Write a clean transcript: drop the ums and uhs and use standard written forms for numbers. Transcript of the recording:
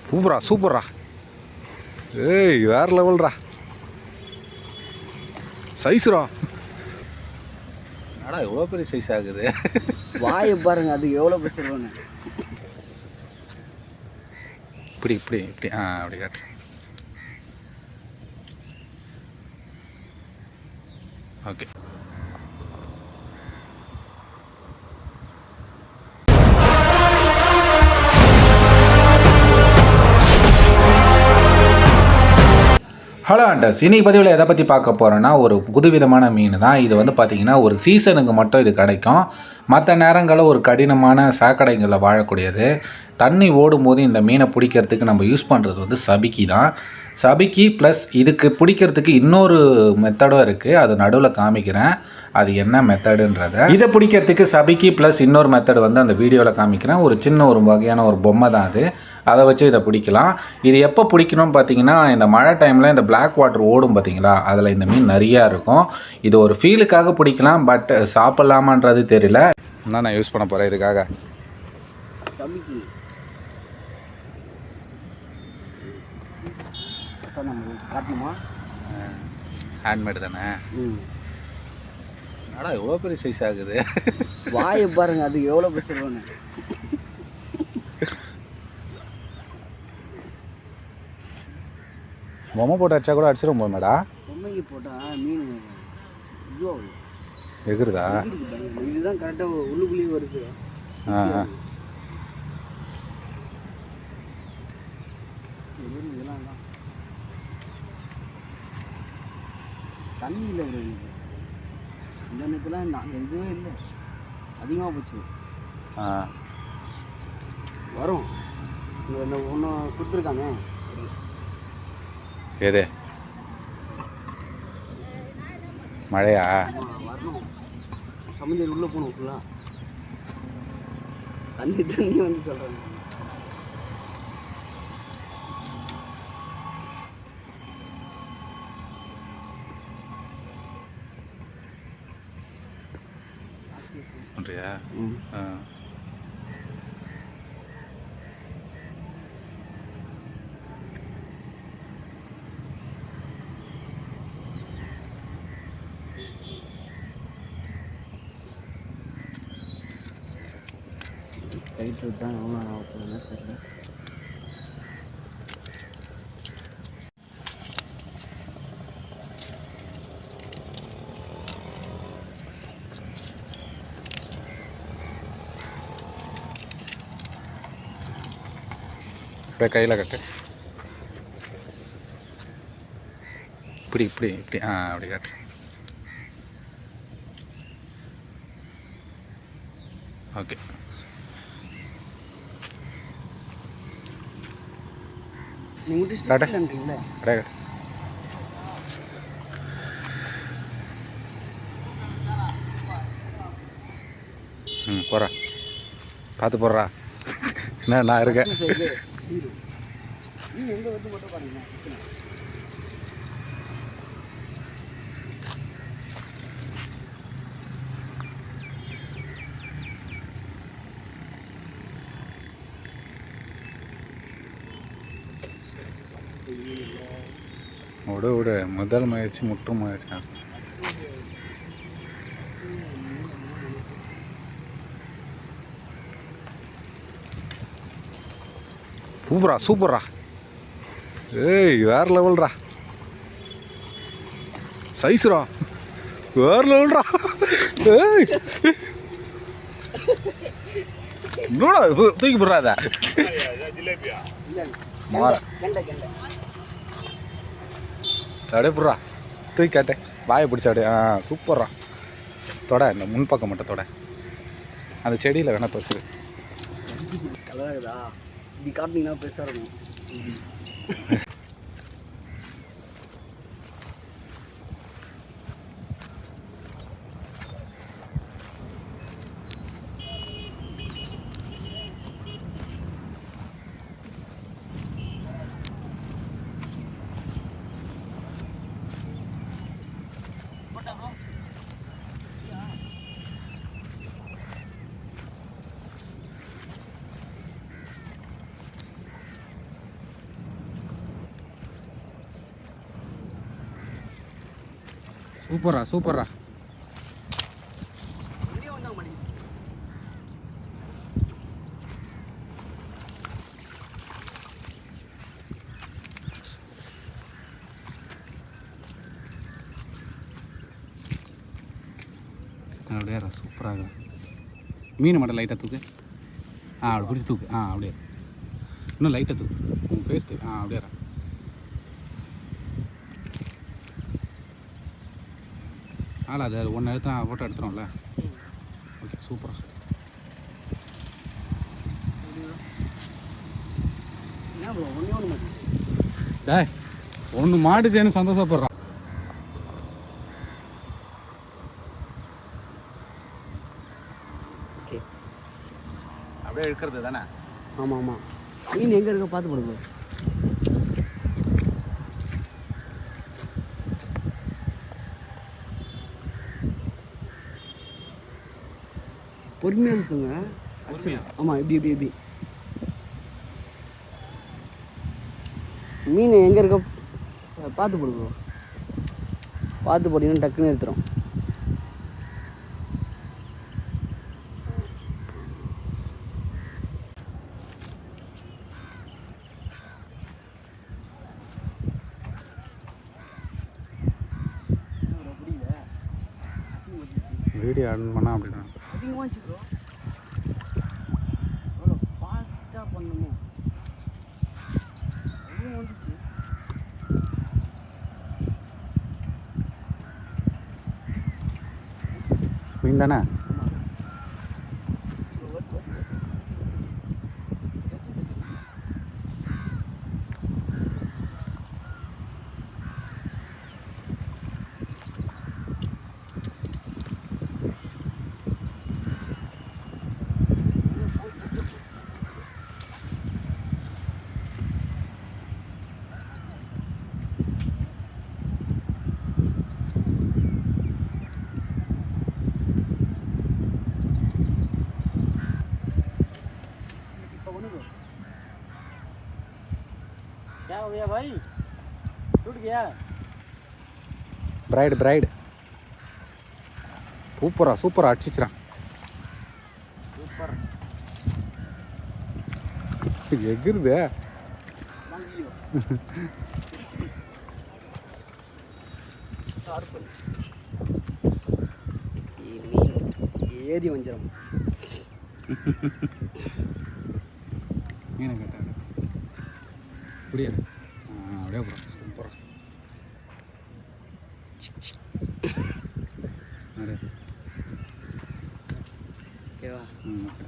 சூப்பரா சூப்பரா. ஏய் வேற லெவல்ரா. சைஸ்ரா. அடா எவ்வளோ பெரிய சைஸ் ஆகுது. வாயை பாருங்க, அது எவ்வளோ பேசுறோன்னு. இப்படி இப்படி இப்படி அப்படி காட்டு. ஓகே. ஹலோ அண்டர்ஸ், இன்றைக்கி பதிவில் எதை பற்றி பார்க்க போகிறோன்னா ஒரு புதுவிதமான மீன் தான். இது வந்து பார்த்திங்கன்னா ஒரு சீசனுக்கு மட்டும் இது கிடைக்கும். மற்ற நேரங்களில் ஒரு கடினமான சாக்கடைகளில் வாழக்கூடியது. தண்ணி ஓடும்போது இந்த மீனை பிடிக்கிறதுக்கு நம்ம யூஸ் பண்ணுறது வந்து சபிக்கி தான். சபிக்கி ப்ளஸ் இதுக்கு பிடிக்கிறதுக்கு இன்னொரு மெத்தடும் இருக்குது, அது நடுவில் காமிக்கிறேன் அது என்ன மெத்தடுன்றதை. இதை பிடிக்கிறதுக்கு சபிக்கி ப்ளஸ் இன்னொரு மெத்தடு வந்து அந்த வீடியோவில் காமிக்கிறேன். ஒரு சின்ன ஒரு வகையான ஒரு பொம்மை தான் அது, அதை வச்சு இதை பிடிக்கலாம். இது எப்போ பிடிக்கணும்னு பார்த்தீங்கன்னா இந்த மழை டைமில் இந்த பிளாக் வாட்டர் ஓடும் பார்த்தீங்களா, அதில் இந்த மீன் நிறையா இருக்கும். இது ஒரு ஃபீலுக்காக பிடிக்கலாம், பட் சாப்பிட்லாமான்றது தெரியல. என்ன நான் யூஸ் பண்ண போகிறேன் இதுக்காக. ஹேண்ட்மேடு தானே. அடா எவ்வளோ பெரிய சைஸ் ஆகுது. வாயை பாருங்க, அது எவ்வளோ பேசுறோன்னு. பொம்மை போட்டு அடிச்சா கூட அடிச்சிடும் போமேடா. பொம்மைக்கு போட்டால் மீன் இதுவா எகுருதா? இதுதான் கரெக்டாக உள்ளுக்குள்ளேயே வருது. இதெல்லாம் தான் தண்ணி இல்லை இந்த நேரத்துலாம் நாங்கள் இதுவே இல்லை, அதிகமாக போச்சு. வரும் இந்த ஒன்று கொடுத்துருக்காங்க. எது மழையா? வரணும், சமையல் உள்ளே போகணும் ஃபுல்லாக. தண்ணி தண்ணி வந்து சொல்கிறாங்க. பண்ணுறியா? கைட்டு தான் எவ்வளோ ஆகுதுன்னு தெரியல. அப்படியே கையில் கட்டு. இப்படி இப்படி இப்படி அப்படி காட்டு. ஓகே. காட்டுங்களா? போகிறா, பார்த்து போடுறா. என்ன நான் இருக்கேன். எங்கே வந்து மட்டும் பாருங்க. விடு விடு, முதல் முயற்சி முற்றும் முயற்சி. சூப்பரா சூப்பரா. ஏய் வேற லெவல்ரா. சைஸ்ரா வேற லெவல்ரா. ஏய் என்னடா தூக்கி போடுறாத. அப்படியே போடுறா, தூக்கி காட்டேன். வாயை பிடிச்சா அப்படியே. சூப்பர்ரா. தொட, இந்த முன்பக்கம் மட்டும் தொட. அந்த செடியில் வேணா தொச்சு. கலராகுதா? இப்படி காட்டினீங்கன்னா பெருசாக இருக்கும். சூப்பரா சூப்பரா. அப்படியே சூப்பராக மீன் மட்டும் லைட்டாக தூக்கு. அப்படி பிடிச்சி தூக்கு. அப்படியே இன்னும் லைட்டாக தூக்கு. உங்கள் ஃபேஸ் தூக்கு. அப்படியே அது ஒன்று எடுத்து ஃபோட்டோ எடுத்துகிறோம்ல. ஓகே சூப்பராக. ஒன்று மாட்டுச்சேன்னு சந்தோஷப்படுறான். அப்படியே எடுக்கிறது தானே. ஆமாம் ஆமாம். மீன் எங்கே இருக்க பார்த்து போடுங்க. பொறுமையாக இருக்குங்க. ஆமாம் இப்படி இப்படி இப்படி மீன் எங்கே இருக்க பார்த்து போடுங்க. பார்த்து போட்டிங்கன்னா டக்குன்னு எடுத்துரும். வீடியோ ஆன் பண்ணால் அப்படின்னா அதிகமாக வச்சுக்கிறோம். அவ்வளோ ஃபாஸ்ட்டாக பண்ணணும். அவ்வளோ வந்துச்சு. மீன் தானே. क्या हो गया भाई? टूट गया? பிரைடு சூப்பரா அடிச்சிச்சுறான். சூப்பர். எகிருது. ஏதி வஞ்சிரம். மீனை கேட்டாரு அப்படியே. அப்படியே போகிறோம். சூப்பராக. ஓகேவா? ஓகே.